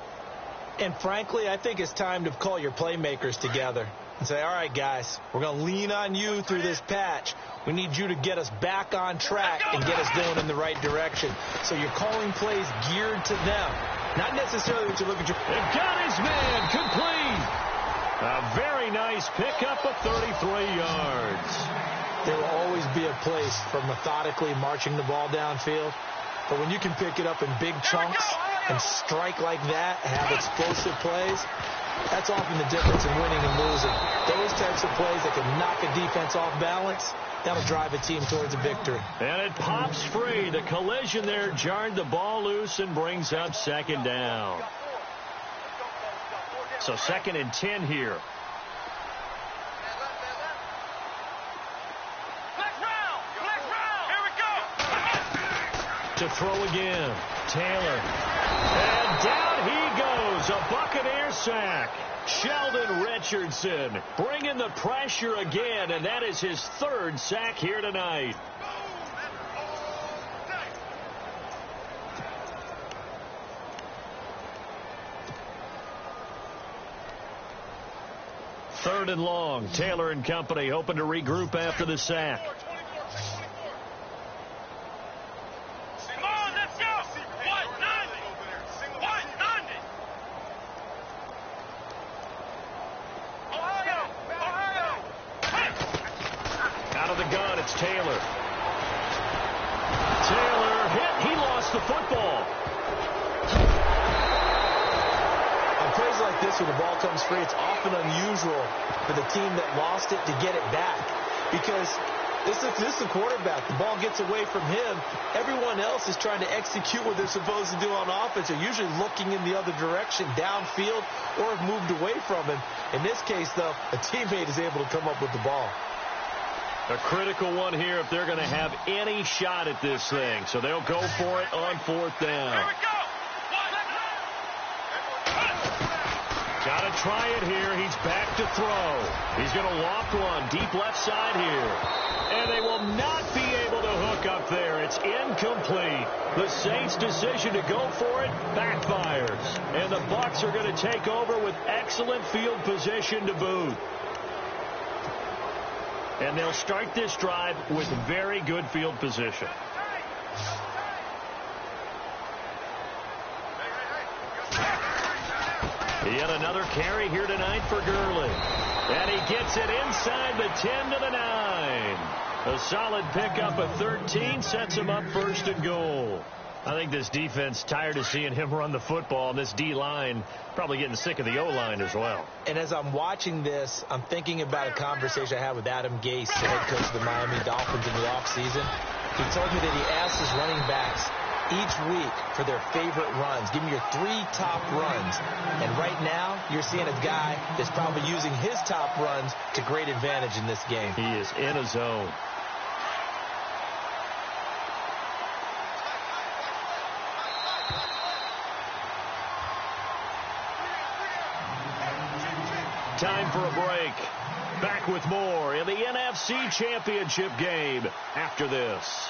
And frankly, I think it's time to call your playmakers together and say, all right, guys, we're going to lean on you through this patch. We need you to get us back on track and get us going in the right direction. So you're calling plays geared to them, not necessarily what you look at your... They've got his man complete. A very very nice pickup of 33 yards. There will always be a place for methodically marching the ball downfield. But when you can pick it up in big chunks and strike like that, have explosive plays, that's often the difference in winning and losing. Those types of plays that can knock a defense off balance, that'll drive a team towards a victory. And it pops free. The collision there jarred the ball loose and brings up second down. So 2nd and 10 here. To throw again. Taylor. And down he goes. A Buccaneer sack. Sheldon Richardson bringing the pressure again, and that is his 3rd sack here tonight. Third and long. Taylor and company hoping to regroup after the sack. Out of the gun, it's Taylor. Taylor hit. He lost the football. On plays like this, when the ball comes free, it's often unusual for the team that lost it to get it back. Because this is the quarterback. The ball gets away from him. Everyone else is trying to execute what they're supposed to do on offense. They're usually looking in the other direction, downfield, or have moved away from him. In this case, though, a teammate is able to come up with the ball. A critical one here if they're going to have any shot at this thing. So they'll go for it on 4th down. Got to try it here. He's back to throw. He's going to loft one deep left side here. And they will not be able to hook up there. It's incomplete. The Saints' decision to go for it backfires. And the Bucs are going to take over with excellent field position to boot. And they'll start this drive with very good field position. Yet another carry here tonight for Gurley. And he gets it inside the 10 to the 9. A solid pickup of 13 sets him up 1st and goal. I think this defense tired of seeing him run the football, and this D-line probably getting sick of the O-line as well. And as I'm watching this, I'm thinking about a conversation I had with Adam Gase, the head coach of the Miami Dolphins in the offseason. He told me that he asked his running backs each week for their favorite runs. Give me your 3 top runs. And right now, you're seeing a guy that's probably using his top runs to great advantage in this game. He is in a zone. Time for a break. Back with more in the NFC Championship game after this.